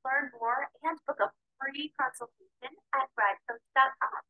learn more and book a free consultation at gradcoach.com.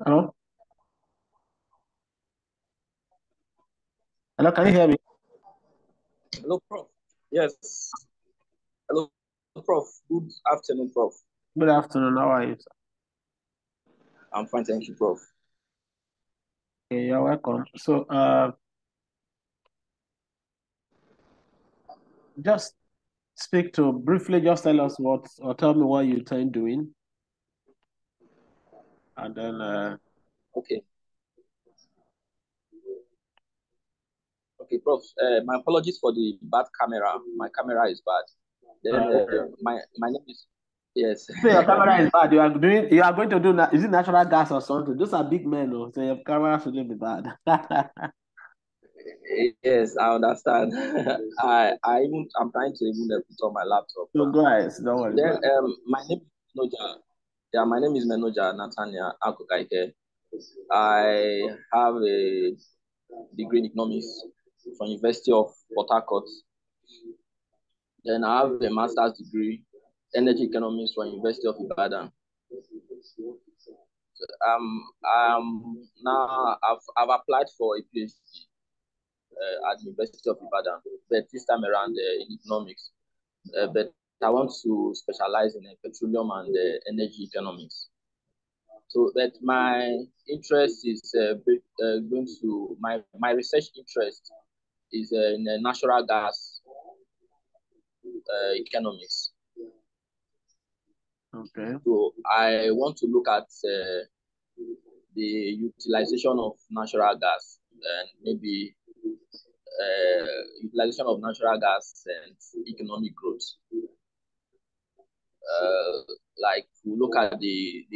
Hello? Hello, can you hear me? Hello, Prof. Yes. Hello, Prof. Good afternoon, Prof. Good afternoon. How are you, sir? I'm fine, thank you, Prof. Okay, you're welcome. So, just briefly, just tell us or tell me what you intend doing, and then, Okay. Okay, Prof. My apologies for the bad camera. My camera is bad. Then okay. my name is yes. So your camera is bad. You are going to do, is it natural gas or something? Those are big men, oh, so your camera shouldn't be bad. Yes, I understand. I'm trying to even put on my laptop. So go ahead. Don't worry, go Then ahead. my name is Menoja. Yeah, my name is Menoja Natania Akukaike. I have a degree in economics from University of Port Harcourt. Then I have a master's degree, energy economics from University of Ibadan. Now I've applied for a PhD at the University of Ibadan, but this time around in economics. But I want to specialize in petroleum and energy economics. So, but my interest is going to my research interest is in natural gas economics. Okay. So I want to look at the utilization of natural gas and maybe utilization of natural gas and economic growth. Like we look at the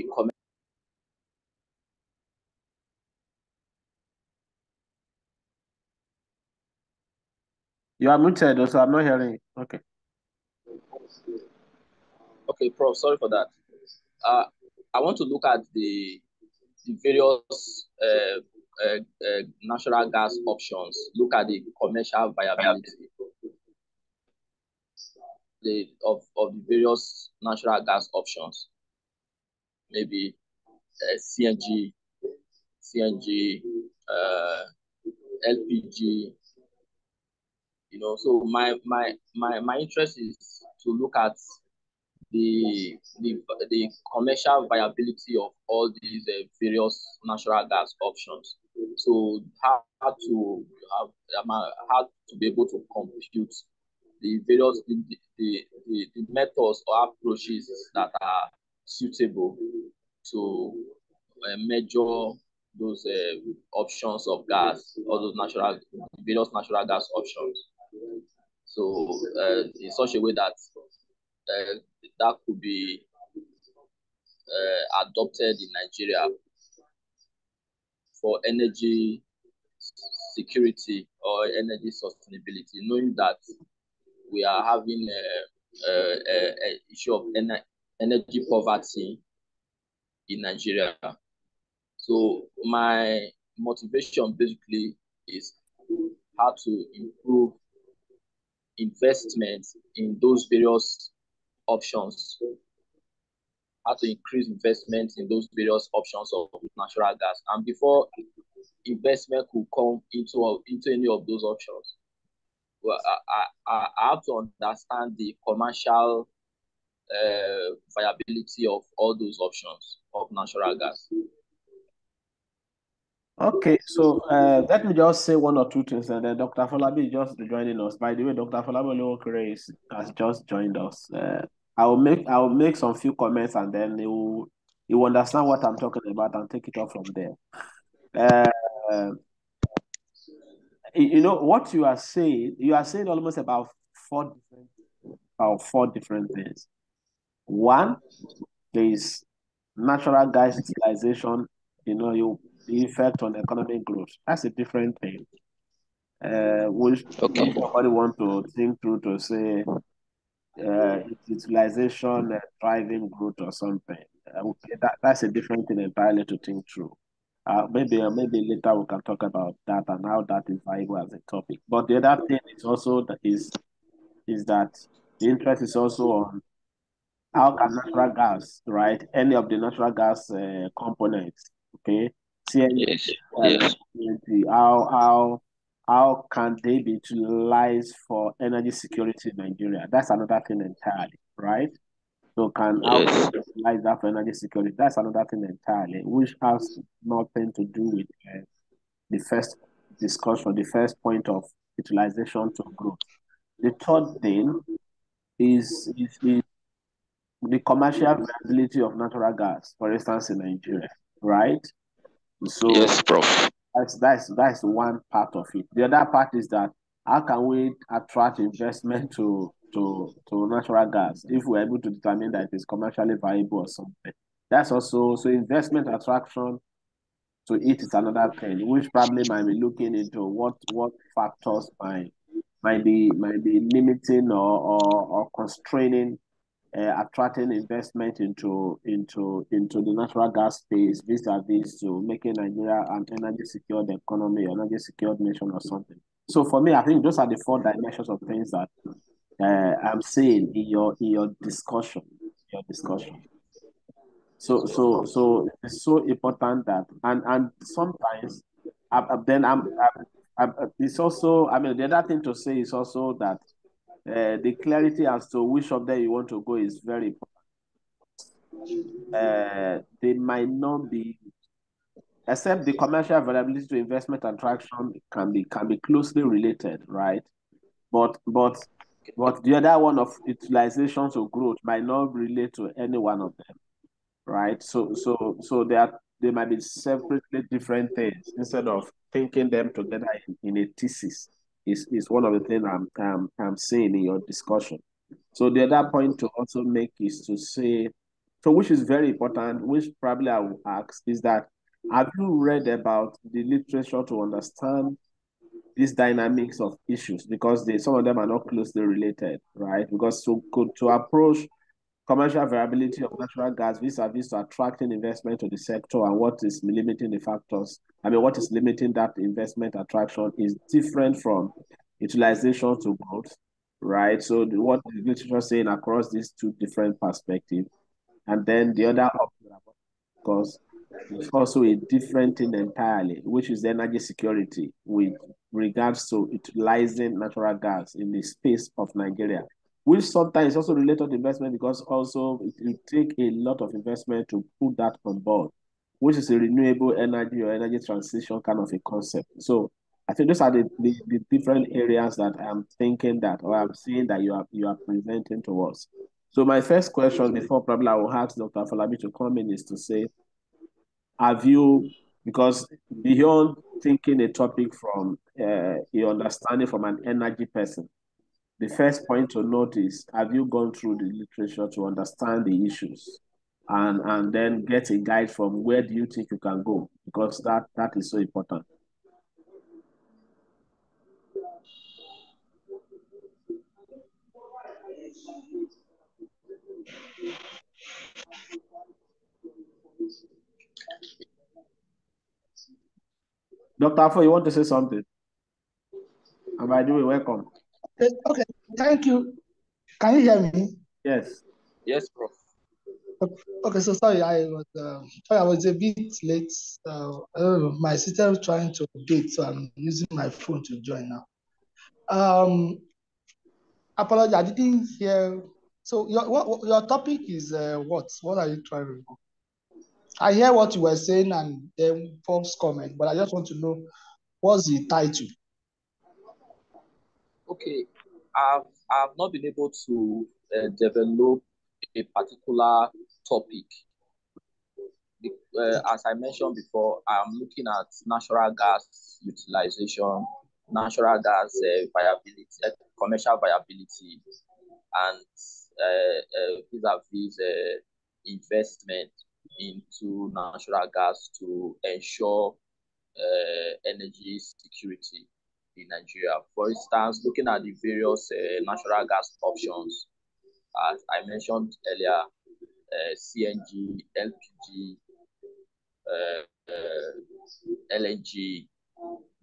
You are muted, so I'm not hearing you. Okay. Okay, Prof. Sorry for that. I want to look at the various natural gas options. Look at the commercial viability of the various natural gas options. Maybe CNG, uh, LPG. So my interest is to look at the commercial viability of all these various natural gas options. So how to be able to compute the various the methods or approaches that are suitable to measure those options of gas, all those various natural gas options. So in such a way that that could be adopted in Nigeria for energy security or energy sustainability, knowing that we are having a issue of energy poverty in Nigeria. So my motivation basically is how to improve investment in those various options, how to increase investment in those various options of natural gas. And before investment could come into any of those options, well, I have to understand the commercial viability of all those options of natural gas. Okay, so let me just say one or two things, and then Dr. Falabi is just joining us. By the way, Dr. Falabi Oluokere has just joined us. I will make some few comments, and then you understand what I'm talking about and take it off from there. Uh, you know what you are saying. You are saying almost about four different things. One, there is natural gas utilization. The effect on economic growth. That's a different thing. which Okay. somebody want to think through to say utilization driving growth or something. Okay, that's a different thing entirely to think through. Maybe later we can talk about that and how that is viable as a topic. But the other thing is also is that the interest is also on how can natural gas, right? Any of the natural gas components, okay? CNG, Yes. Yes. CNG, how can they be utilized for energy security in Nigeria? That's another thing entirely, right? So how can Yes. we utilize that for energy security? That's another thing entirely, which has nothing to do with the first discussion, the first point of utilization to growth. The third thing is the commercial viability of natural gas, for instance, in Nigeria, right? So Yes, Prof. that's one part of it. The other part is that how can we attract investment to natural gas if we're able to determine that it is commercially viable or something. That's also so investment attraction to it is another thing, which probably might be looking into what factors might be limiting or constraining attracting investment into the natural gas space vis-a-vis to making Nigeria an energy secured economy, energy secured nation or something. So for me, I think those are the four dimensions of things that I'm seeing in your discussion. Your discussion. So it's so important that and sometimes then it's also I mean the other thing to say is also that the clarity as to which of them you want to go is very important. They might not be, except the commercial availability to investment attraction can be closely related, right? But the other one of utilization to growth might not relate to any one of them, right? So they might be separately different things instead of thinking them together in a thesis. Is one of the things I'm seeing in your discussion. So the other point to also make is to say, so which is very important, which probably I will ask, is that have you read about the literature to understand these dynamics of issues? Because some of them are not closely related, right? Because to approach commercial viability of natural gas vis-a-vis to attracting investment to the sector and what is limiting the factors, what is limiting that investment attraction is different from utilization to growth, right? So what the literature saying across these two different perspectives. And then the other option, because it's also a different thing entirely, which is energy security with regards to utilizing natural gas in the space of Nigeria, which sometimes is also related to investment because also it will take a lot of investment to put that on board, which is a renewable energy or energy transition kind of a concept. So I think those are the different areas that I'm thinking that, or I'm seeing that you are presenting to us. So my first question before probably I will ask Dr. Falabi to come in is to say, have you, because beyond thinking a topic from your understanding from an energy person, the first point to note is, have you gone through the literature to understand the issues and then get a guide from where do you think you can go? Because that is so important. Dr. Afo, you want to say something? And by the way, welcome. Okay, thank you. Can you hear me? Yes. Yes, Prof. Okay, so sorry, I was a bit late. I don't know, my system is trying to update, so I'm using my phone to join now. Apology, I didn't hear. So your topic is what? What are you trying to do? I hear what you were saying and then folks comment, but I just want to know what's the title? Okay, I've not been able to develop a particular topic. As I mentioned before, I'm looking at natural gas utilization, natural gas viability, commercial viability, and vis-a-vis investment into natural gas to ensure energy security in Nigeria. For instance, looking at the various natural gas options, as I mentioned earlier, CNG, LPG, LNG.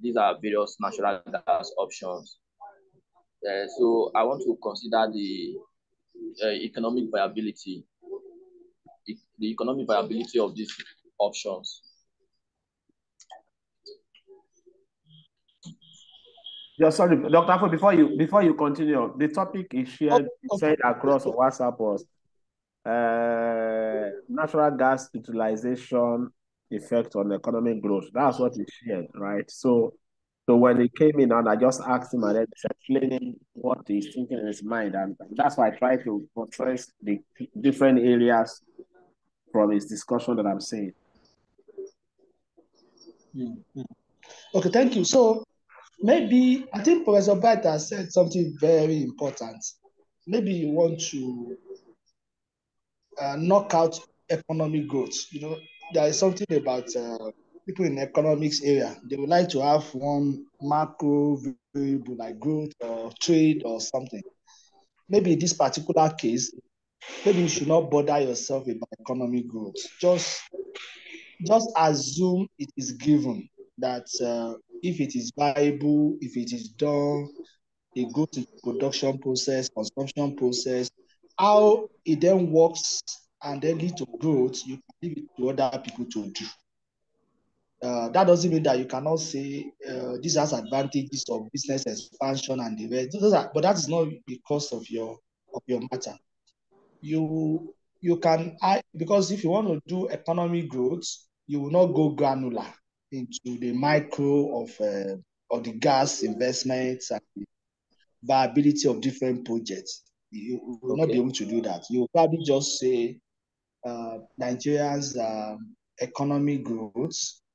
These are various natural gas options. So I want to consider the economic viability, the economic viability of these options. Yeah, sorry, Dr. Afo, before you continue, the topic is shared across WhatsApp was natural gas utilization effect on economic growth. That's what he shared, right? So when he came in and I just asked him and then he's explaining what he's thinking in his mind, and that's why I try to portray the different areas from his discussion that I'm saying. Okay, thank you. So maybe I think Professor Bright has said something very important. Maybe you want to knock out economic growth. There is something about people in economics area. They would like to have one macro variable like growth or trade or something. Maybe in this particular case, maybe you should not bother yourself about economic growth. Just assume it is given that if it is viable, if it is done, it goes to production process, consumption process, how it then works and then lead to growth, you can leave it to other people to do. That doesn't mean that you cannot say this has advantages of business expansion and the rest. But that is not the cost of your matter. You can, because if you want to do economic growth, you will not go granular into the micro of the gas investments and the viability of different projects. You will not be able to do that. You will probably just say Nigeria's economic growth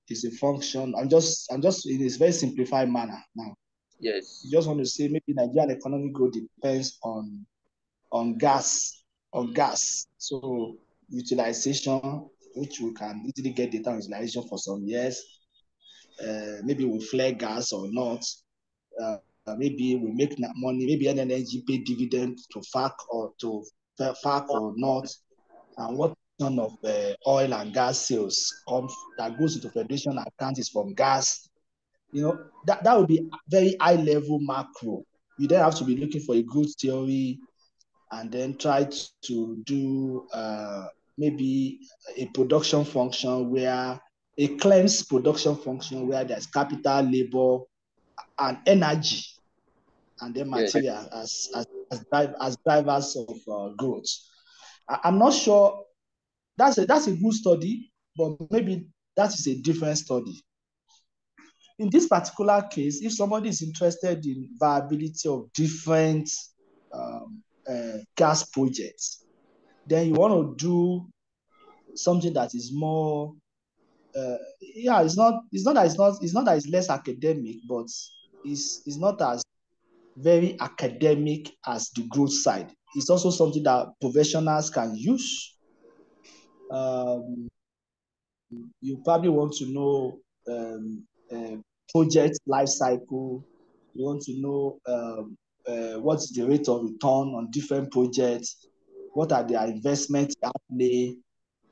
is a function. I'm just in a very simplified manner now. Yes. You just want to say maybe Nigerian economic growth depends on gas. So utilization, which we can easily get data utilization for some years. Maybe we flare gas or not. Maybe we make money. Maybe NNG pay dividend to FAC or not. And what ton of oil and gas sales that goes into federation account is from gas. That would be very high level macro. You then have to be looking for a growth theory and then try to do maybe a production function where a claims production function where there's capital, labor, and energy, and then material as drivers of growth. I'm not sure that's a good study, but maybe that is a different study. In this particular case, if somebody is interested in viability of different gas projects, then you want to do something that is more it's not that it's less academic, but it's not as very academic as the growth side. It's also something that professionals can use. You probably want to know project life cycle. You want to know what's the rate of return on different projects. What are their investment outlay?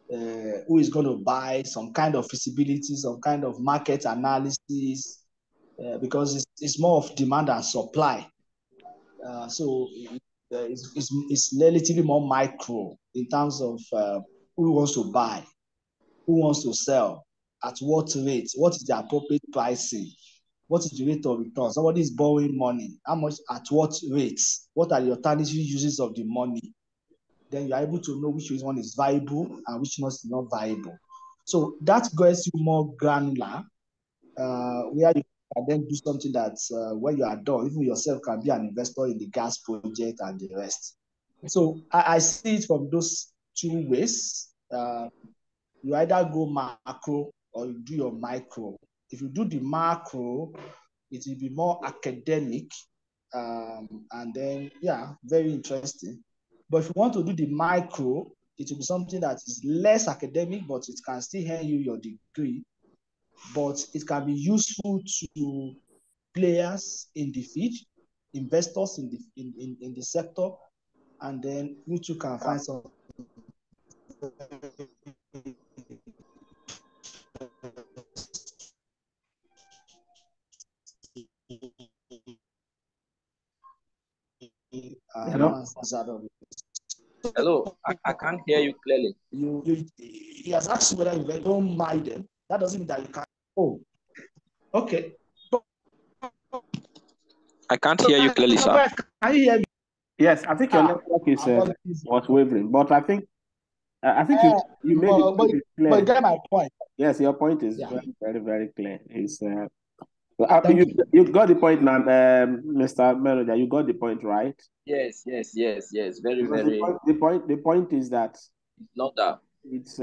Who is going to buy? Some kind of feasibility, some kind of market analysis, because it's more of demand and supply. So it's relatively more micro in terms of who wants to buy, who wants to sell, at what rate, what is the appropriate pricing, what is the rate of return. Somebody is borrowing money, how much, at what rates, what are the alternative uses of the money. Then you're able to know which one is viable and which one is not viable. So that gets you more granular, where you can then do something that when you are done, even yourself can be an investor in the gas project and the rest. So I see it from those two ways. You either go macro or you do your micro. If you do the macro, it will be more academic, and then, very interesting. But if you want to do the micro, it will be something that is less academic, but it can still earn you your degree. But it can be useful to players in the field, investors in the sector, and then you two can find some Hello, I can't hear you clearly. He has asked whether you don't mind them. That doesn't mean that you can't. Oh, okay. I can't hear you clearly, sir. Can you hear me? Yes, I think your network is was wavering, but I think you made it clear. But you get my point. Yes, your point is very, very, very clear. It's you got the point now, Mr. Manager. You got the point, right? Yes. Very, Because very. The point is that it's not that. It's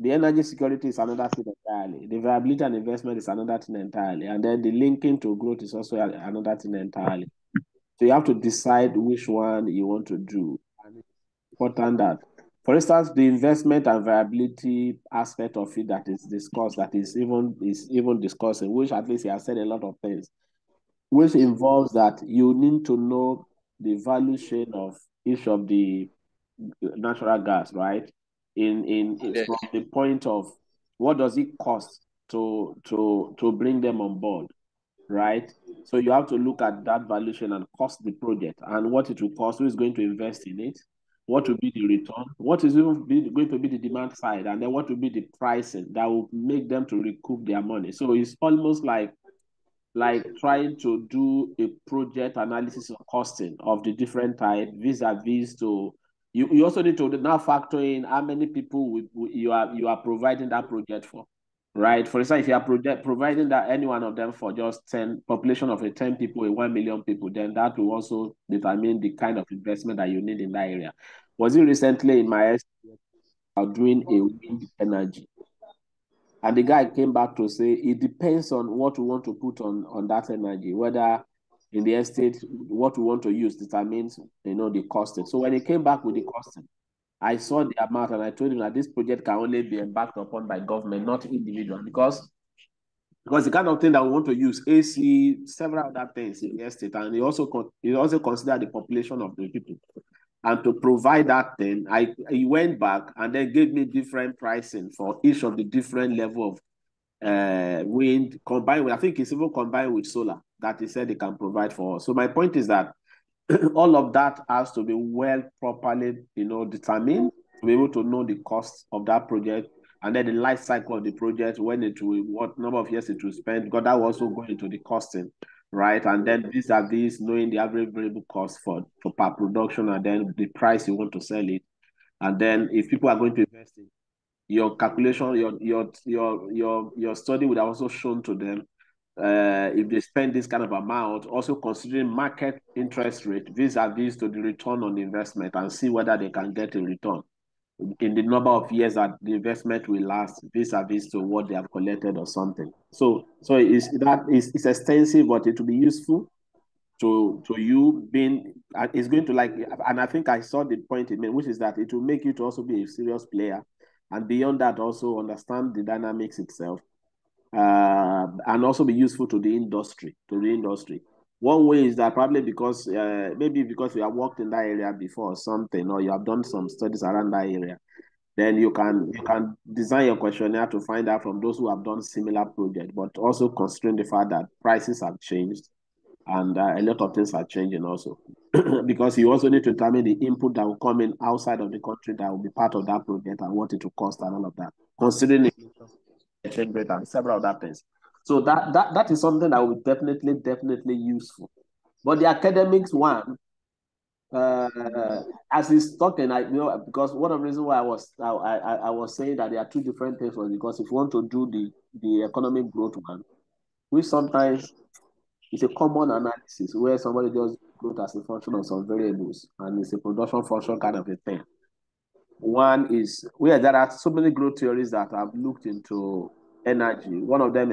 the energy security is another thing entirely. The viability and investment is another thing entirely, and then the linking to growth is also another thing entirely. So you have to decide which one you want to do. And it's important that, for instance, the investment and viability aspect of it that is discussed, that is even discussing, which at least he has said a lot of things, which involves that you need to know the value chain of each of the natural gas, right? Yes. From the point of what does it cost to bring them on board, right? So you have to look at that valuation and cost the project and what it will cost, who is going to invest in it, what will be the return, what is going to be the demand side, and then what will be the pricing that will make them to recoup their money. So it's almost like trying to do a project analysis of costing of the different type vis-a-vis to you also need to now factor in how many people you are providing that project for, right? For instance, if you are providing that any one of them for just 10 population of 10 people, 1 million people, then that will also determine the kind of investment that you need in that area. Was it recently in my estimate about doing a wind energy? And the guy came back to say it depends on what we want to put on that energy, whether in the estate, what we want to use determines, the costing. So when he came back with the costing, I saw the amount and I told him that this project can only be embarked upon by government, not individual, because the kind of thing that we want to use, AC, several other things in the estate, and he also considered the population of the people. And to provide that thing, he went back and then gave me different pricing for each of the different level of wind combined with, I think it's even combined with solar that he said he can provide for us. So my point is that all of that has to be well properly, determined to be able to know the cost of that project and then the life cycle of the project, when it will, what number of years it will spend, because that will also go into the costing, right? And then vis-a-vis knowing the average variable cost for per production and then the price you want to sell it. And then if people are going to invest in your calculation, your study would have also shown to them if they spend this kind of amount, also considering market interest rate vis-a-vis to the return on the investment and see whether they can get a return in the number of years that the investment will last vis-a-vis to what they have collected or something. So it's extensive, but it will be useful to you being, it's going to and I think I saw the point it made, which is that it will make you to also be a serious player. And beyond that, also understand the dynamics itself. And also be useful to the industry. One way is that probably because maybe because you have worked in that area before or something, or you have done some studies around that area, then you can design your questionnaire to find out from those who have done similar projects, but also considering the fact that prices have changed and a lot of things are changing also. Because you also need to determine the input that will come in outside of the country that will be part of that project and what it will cost and all of that, considering the exchange rate and several other things. So that is something that will be definitely useful. But the academics one, as he's talking, because one of the reasons why I was saying that there are two different things was because if you want to do the economic growth one, which sometimes it's a common analysis where somebody just growth as a function of some variables and it's a production function kind of a thing. One is where there are so many growth theories that have looked into energy. One of them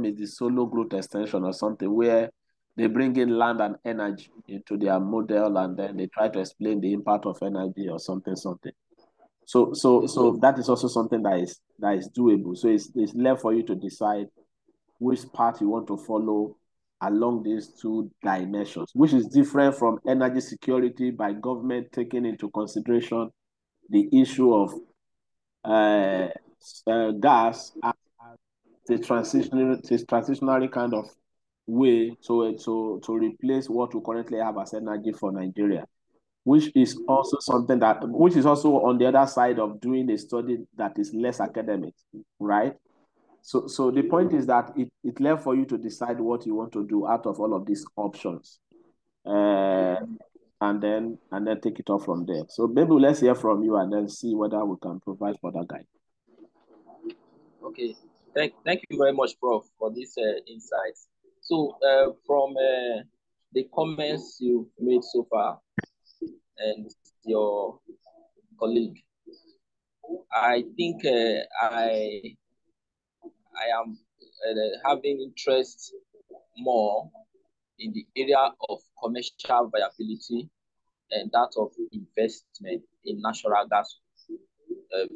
is the solo growth extension or something where they bring in land and energy into their model and then they try to explain the impact of energy or something. So that is also something that is doable. So it's left for you to decide which path you want to follow along these two dimensions, which is different from energy security by government taking into consideration the issue of gas as the transitionary kind of way to replace what we currently have as energy for Nigeria, which is also something which is also on the other side of doing a study that is less academic, right? So the point is that it left for you to decide what you want to do out of all of these options, and then take it off from there. So maybe let's hear from you and then see whether we can provide further guide. Okay, thank you very much, Prof, for this insights. So from the comments you've made so far and your colleague, I think I am having interest more in the area of commercial viability and that of investment in natural gas,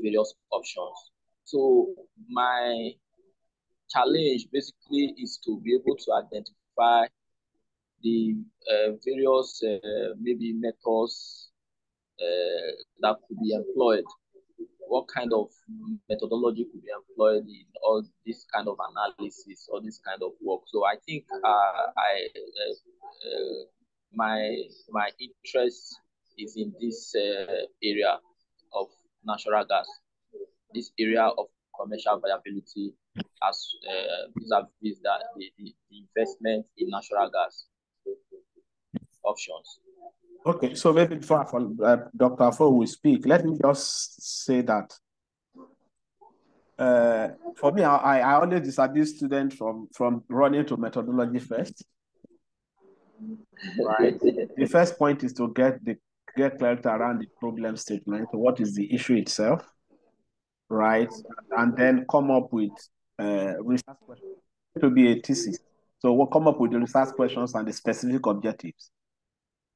various options. So my challenge basically is to be able to identify the various maybe methods that could be employed. What kind of methodology could be employed in all this kind of analysis or this kind of work? So I think my interest is in this area of natural gas, this area of commercial viability as vis-a-vis the investment in natural gas options. Okay, so maybe before Dr. Afo will speak, let me just say that for me, I always disabuse students from running to methodology first. Right. The first point is to get clarity around the problem statement. What is the issue itself? Right, and then come up with research questions. To be a thesis, so we'll come up with the research questions and the specific objectives.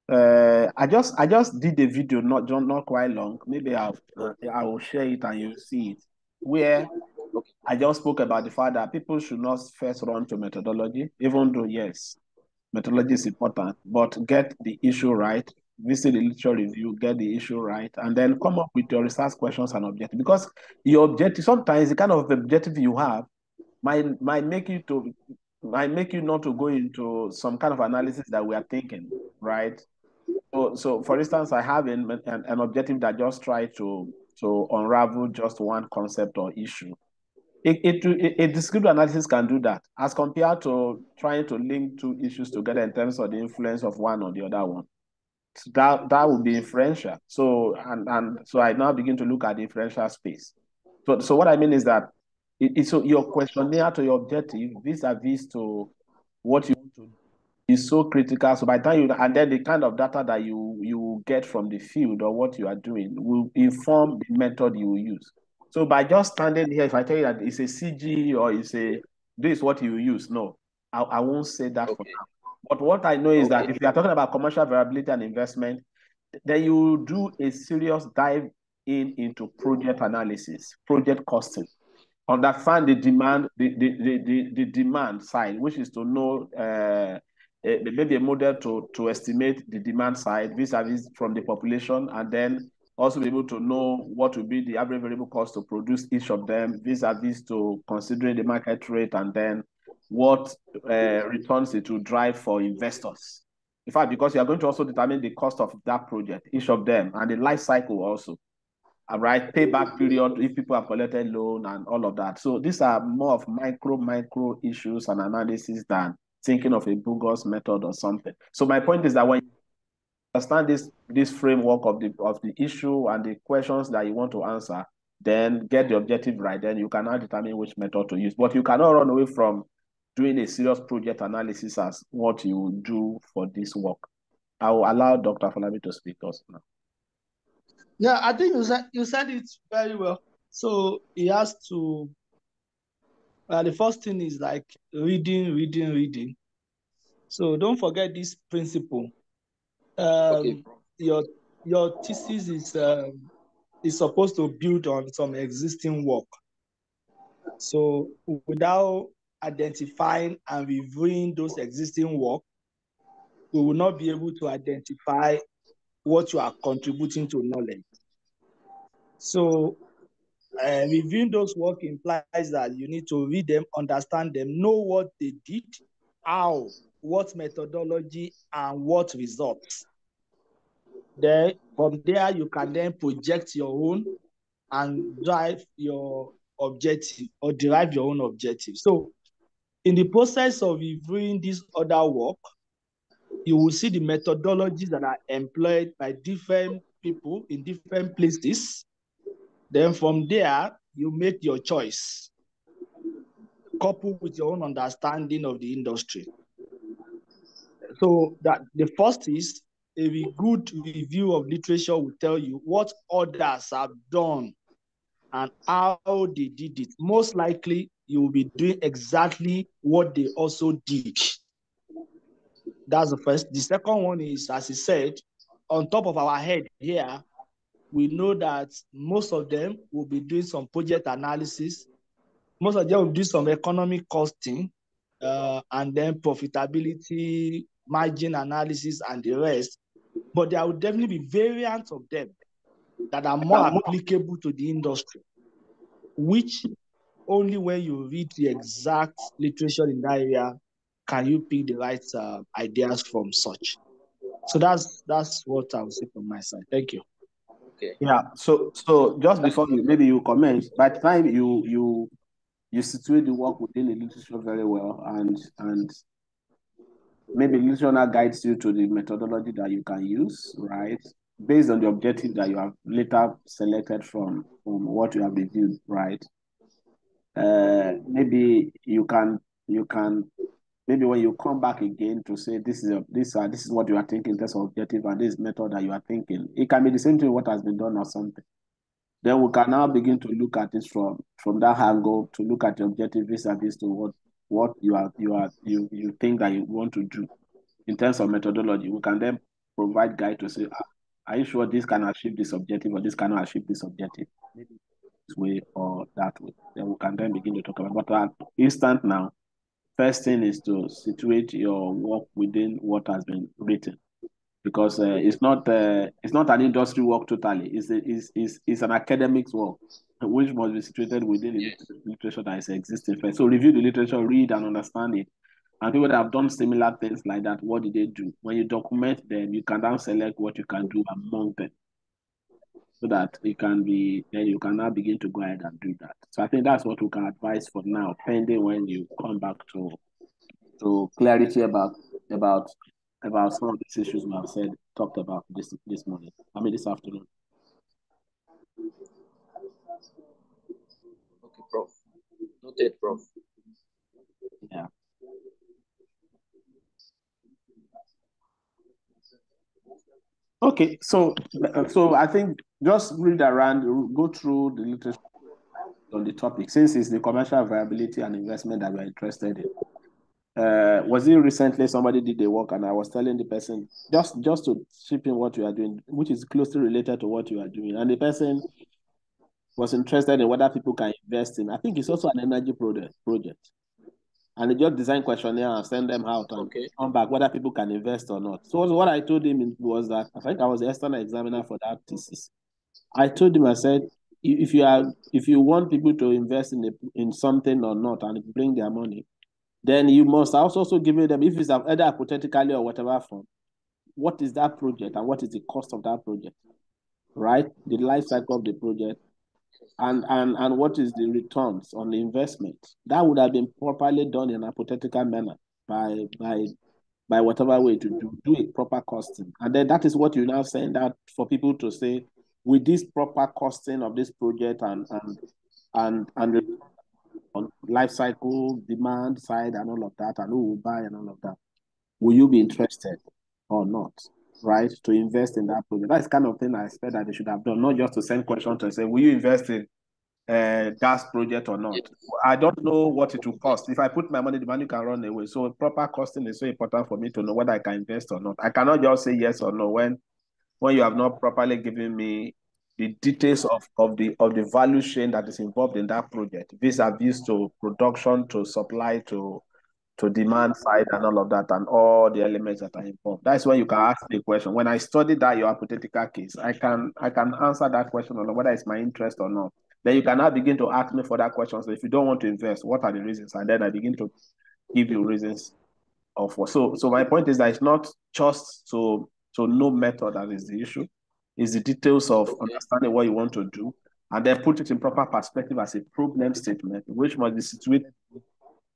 I just did a video not quite long. Maybe I will share it and you'll see it, where I just spoke about the fact that people should not first run to methodology, even though yes, methodology is important, but get the issue right, visit the literature review, get the issue right, and then come up with your research questions and objectives. Because your objective, sometimes the kind of objective you have might make you not to go into some kind of analysis that we are thinking, right? So for instance, I have an objective that just try to unravel just one concept or issue. A descriptive analysis can do that, as compared to trying to link two issues together in terms of the influence of one on the other one. So that would be inferential. So so I now begin to look at the inferential space. So what I mean is that so your questionnaire to your objective vis-a-vis to what you want to do is so critical. So by the time and then the kind of data that you get from the field or what you are doing will inform the method you will use. So by just standing here, if I tell you that it's a CG or this is what you use, no, I won't say that for now. But what I know is that if you are talking about commercial viability and investment, then you do a serious dive into project analysis, project costing, understand the demand, the demand side, which is to know maybe a model to estimate the demand side vis-a-vis from the population, and then also be able to know what will be the average variable cost to produce each of them vis-a-vis to considering the market rate, and then what returns it will drive for investors. In fact, because you are going to also determine the cost of that project, each of them, and the life cycle also. Right, payback period if people have collected loan and all of that. So these are more of micro issues and analysis than thinking of a bogus method or something. So my point is that when you understand this framework of the issue and the questions that you want to answer, then get the objective right, then you can now determine which method to use. But you cannot run away from doing a serious project analysis as what you do for this work. I will allow Dr. Falabi to speak also now. Yeah, I think you said it very well. So he has to. The first thing is like reading. So don't forget this principle. Your thesis is supposed to build on some existing work. So without identifying and reviewing those existing work, we will not be able to identify what you are contributing to knowledge. So reviewing those work implies that you need to read them, understand them, know what they did, how, what methodology, and what results. Then from there, you can then project your own and drive your objective or derive your own objective. So in the process of reviewing this other work, you will see the methodologies that are employed by different people in different places. Then from there, you make your choice, coupled with your own understanding of the industry. So that the first is a good review of literature will tell you what others have done and how they did it. Most likely, you will be doing exactly what they also did. That's the first. The second one is, as he said, on top of our head here, we know that most of them will be doing some project analysis. Most of them will do some economic costing, and then profitability, margin analysis, and the rest. But there will definitely be variants of them that are more applicable to the industry, which only when you read the exact literature in that area can you pick the right ideas from such. So that's what I would say from my side. Thank you. Okay. Yeah. So just before you comment, by the time you situate the work within the literature very well, and maybe literature now guides you to the methodology that you can use, right? Based on the objective that you have later selected from what you have reviewed, right? Maybe you can maybe when you come back again to say this is what you are thinking in terms of objective and this method that you are thinking, it can be the same thing what has been done or something. Then we can now begin to look at it from that angle to look at the objective vis-a-vis to what you think that you want to do in terms of methodology. We can then provide guide to say, are you sure this can achieve this objective or this cannot achieve this objective? Maybe this way or that way. Then we can then begin to talk about. But at instant now, first thing is to situate your work within what has been written, because it's not an industry work totally. It's an academic work, which must be situated within the literature that is existing first. So review the literature, read and understand it. And people that have done similar things like that, what did they do? When you document them, you can now select what you can do among them, so that it can be, then you can now begin to go ahead and do that. So I think that's what we can advise for now, pending when you come back to clarity about some of these issues we have talked about this morning. This afternoon. Okay, Prof. Noted, Prof. Yeah. Okay, so I think just read around, go through the literature on the topic, since it's the commercial viability and investment that we're interested in. Was it recently somebody did the work and I was telling the person just to chip in what you are doing, which is closely related to what you are doing, and the person was interested in whether people can invest in. I think it's also an energy project. And they just design questionnaire and send them out and come back whether people can invest or not. So what I told him was that, I think I was the external examiner for that thesis. I told him, I said, if you want people to invest in something or not and bring their money, then you must also give them, if it's either hypothetically or whatever form, what is that project and what is the cost of that project, right? The life cycle of the project. And what is the returns on the investment? That would have been properly done in a hypothetical manner by whatever way to do a proper costing. And then that is what you now send out for people to say, with this proper costing of this project and on life cycle, demand side and all of that, and who will buy and all of that, will you be interested or not? Right, to invest in that project. That's the kind of thing I expect that they should have done, not just to send questions to say, will you invest in gas project or not? Yes. I don't know what it will cost. If I put my money, the money can run away. So proper costing is so important for me to know whether I can invest or not. I cannot just say yes or no when you have not properly given me the details of the value chain that is involved in that project, vis-a-vis to production, to supply, to demand side and all of that, and all the elements that are involved. That's when you can ask the question. When I study that your hypothetical case, I can answer that question on whether it's my interest or not. Then you can now begin to ask me further questions. So if you don't want to invest, what are the reasons? And then I begin to give you reasons of what. So my point is that it's not just to know method that is the issue. It's the details of understanding what you want to do, and then put it in proper perspective as a problem statement, which must be situated.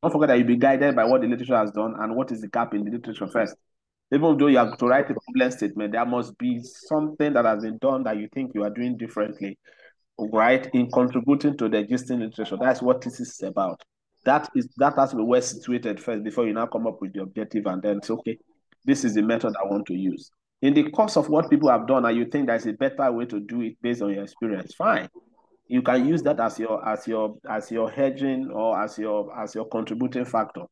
Don't forget that you'll be guided by what the literature has done and what is the gap in the literature first. Even though you have to write a problem statement, there must be something that has been done that you think you are doing differently, right, in contributing to the existing literature. That's what this is about. That has to be well situated first before you now come up with the objective and then say, okay, this is the method I want to use. In the course of what people have done, and you think there's a better way to do it based on your experience, fine. You can use that as your hedging or as your contributing factor,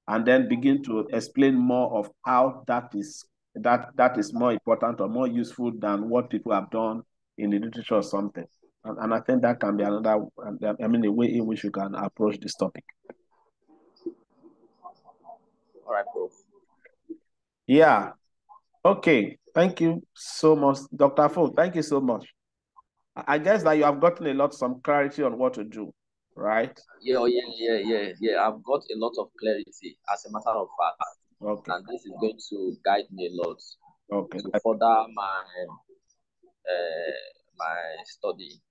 and then begin to explain more of how that is more important or more useful than what people have done in the literature or something. And I think that can be another, a way in which you can approach this topic. All right, Prof. Yeah. Okay. Thank you so much, Dr. Fo. Thank you so much. I guess that you have gotten some clarity on what to do, right? Yeah. I've got a lot of clarity, as a matter of fact. Okay. And this is going to guide me a lot. Okay. To further my study.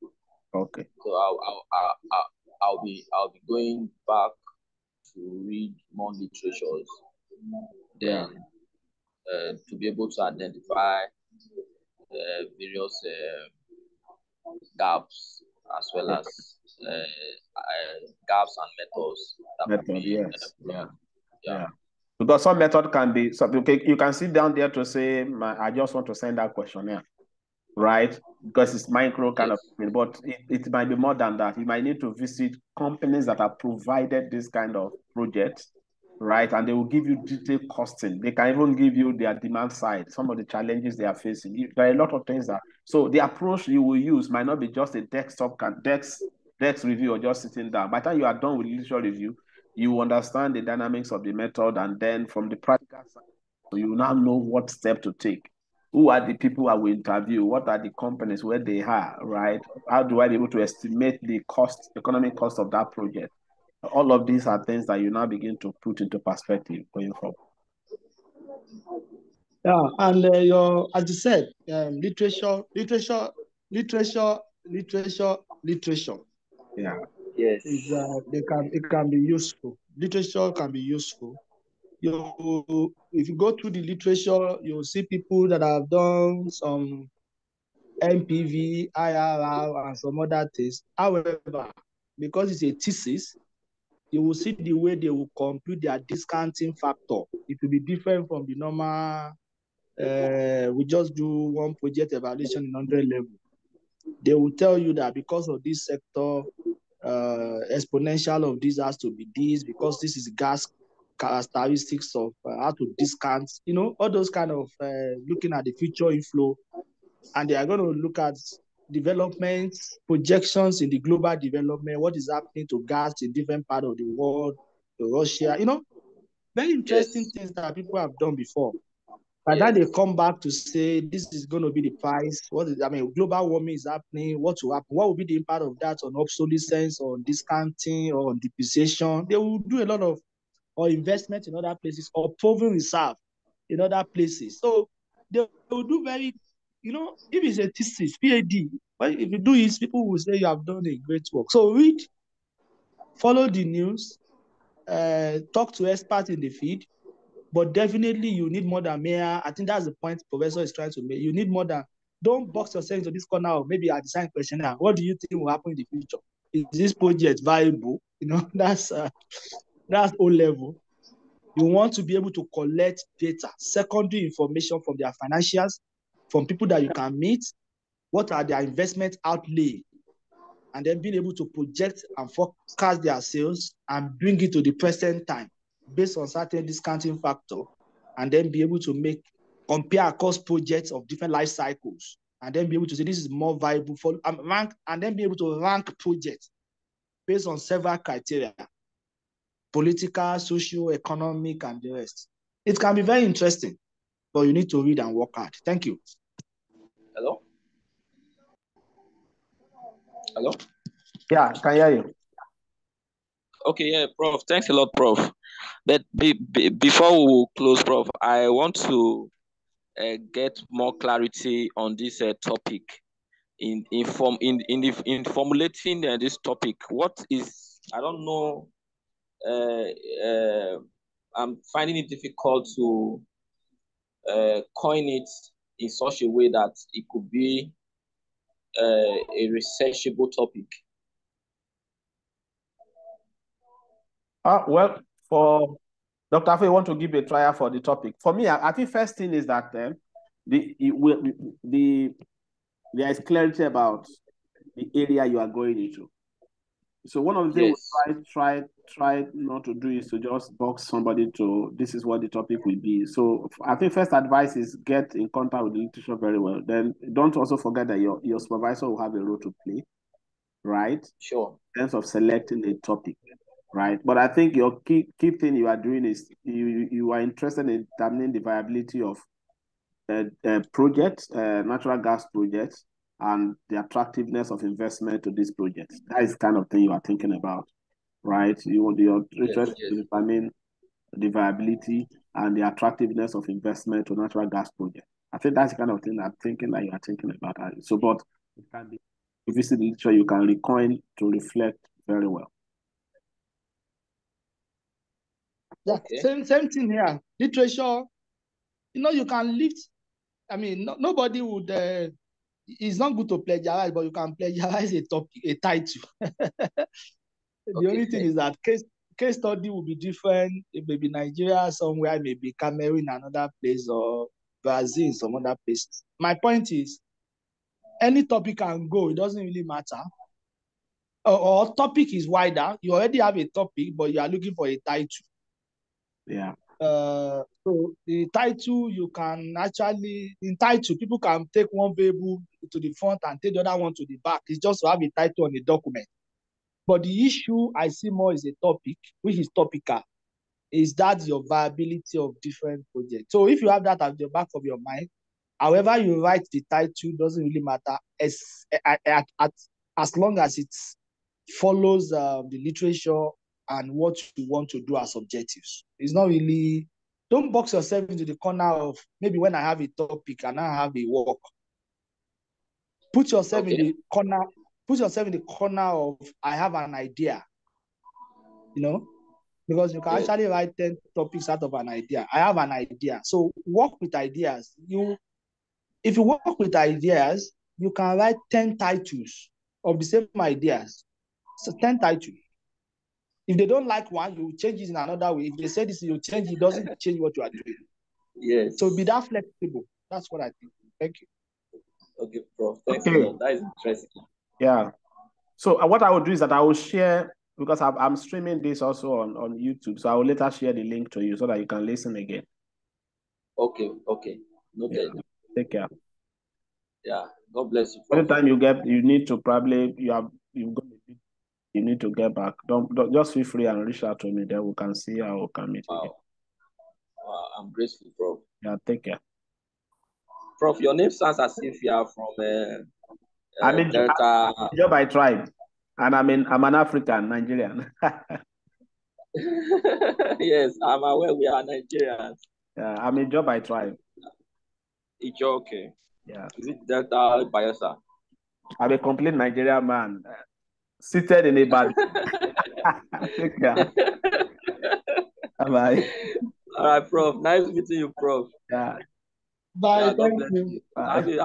Okay. So I'll be going back to read more literatures, then to be able to identify various gaps, as well as gaps and methods that could be yes. Yeah. Because some method can be, you can sit down there to say, I just want to send that questionnaire, right? Because it's micro kind of thing, but it might be more than that. You might need to visit companies that have provided this kind of projects, right? And they will give you detailed costing. They can even give you their demand side, some of the challenges they are facing. There are a lot of things so the approach you will use might not be just a desk review or just sitting down. By the time you are done with literature review, you understand the dynamics of the method, and then from the practical side, you now know what step to take. Who are the people I will interview? What are the companies, where they are, right? How do I be able to estimate the economic cost of that project? All of these are things that you now begin to put into perspective going forward. Yeah, and as you said, literature. Yeah. Yes. It can be useful. Literature can be useful. If you go through the literature, you'll see people that have done some MPV, IRR, and some other things. However, because it's a thesis, you will see the way they will compute their discounting factor. It will be different from the normal. We just do one project evaluation in 100 level. They will tell you that because of this sector, exponential of this has to be this, because this is gas characteristics of how to discount, all those kind of looking at the future inflow. And they are going to look at development projections in the global development, what is happening to gas in different parts of the world, to Russia, very interesting things that people have done before. By that they come back to say this is going to be the price. Global warming is happening. What will happen? What will be the impact of that on obsolescence, or on discounting, or on depreciation? They will do a lot of investment in other places, or proven reserve in other places. So they will do very, if it's a thesis, PhD, but if you do it, people will say you have done a great work. So read, follow the news, talk to experts in the field. But definitely you need more than mere. I think that's the point Professor is trying to make. You need more than, don't box yourself into this corner of maybe I design questionnaire. What do you think will happen in the future? Is this project viable? That's O level. You want to be able to collect data, secondary information from their financials, from people that you can meet, what are their investment outlay, and then being able to project and forecast their sales and bring it to the present time based on certain discounting factor, and then be able to compare across projects of different life cycles. and then be able to say this is more viable for rank, and then be able to rank projects based on several criteria: political, socio-economic, and the rest. It can be very interesting, but you need to read and work hard. Thank you. Hello? Hello? Yeah, can hear you. Okay, yeah, Prof. Thanks a lot, Prof. But before we close, Prof, I want to get more clarity on this topic. In formulating this topic, what is, I don't know, I'm finding it difficult to coin it in such a way that it could be a researchable topic. Well, for Dr. Afo, you want to give a trial for the topic. For me, I think first thing is that there is clarity about the area you are going into. So one of the things we try not to do is to just box somebody to this is what the topic will be. So I think first advice is get in contact with the literature very well. Then don't also forget that your supervisor will have a role to play, right? Sure. In terms of selecting a topic, right? But I think your key thing you are doing is you are interested in determining the viability of projects, natural gas projects, and the attractiveness of investment to these projects. That is the kind of thing you are thinking about, right? You're interested in determining the viability and the attractiveness of investment to natural gas projects. I think that's the kind of thing I'm thinking that you are thinking about. So, but it can be, if you see the literature, you can recoin to reflect very well. Yeah, okay. Same thing here. Literature, you can lift. I mean, nobody would. It's not good to plagiarize, but you can plagiarize a topic, a title. The only thing is that case study will be different. It may be Nigeria somewhere, maybe Cameroon, another place, or Brazil, some other places. My point is, any topic can go. It doesn't really matter. Or topic is wider. You already have a topic, but you are looking for a title. Yeah. So the title, you can actually, in title, people can take one variable to the front and take the other one to the back. It's just to have a title on a document. But the issue I see more is a topic, which is topical, is that your viability of different projects. So if you have that at the back of your mind, however you write the title doesn't really matter as long as it follows the literature and what you want to do as objectives. It's not really, don't box yourself into the corner of maybe when I have a topic and I have a work. Put yourself in the corner. Put yourself in the corner of I have an idea. Because you can actually write 10 topics out of an idea. I have an idea. So work with ideas. If you work with ideas, you can write 10 titles of the same ideas. So 10 titles. If they don't like one, you change it in another way. If they say this, you change it. It doesn't change what you are doing. Yes. So be that flexible. That's what I think. Thank you. Okay, Prof. Thanks a lot. That is interesting. Yeah. So what I will do is that I will share, because I'm streaming this also on YouTube. So I will later share the link to you so that you can listen again. Okay. Noted. Yeah. Take care. Yeah. God bless you, Prof. Every time you need to probably, you need to get back. Don't just feel free and reach out to me. Then we can see how we can meet again. I'm grateful, Prof. Yeah, take care. Prof, your name sounds as if you are from Delta. I'm a job I tried, and I'm an African Nigerian. Yes, I'm aware we are Nigerians. Yeah, I'm a job I tried. Okay. Yeah. Is it Delta Bayelsa? I'm a complete Nigerian man, seated in a bed. Take care. Bye. All right, Prof. Nice meeting you, Prof. Yeah. Bye. Thank you. Bye.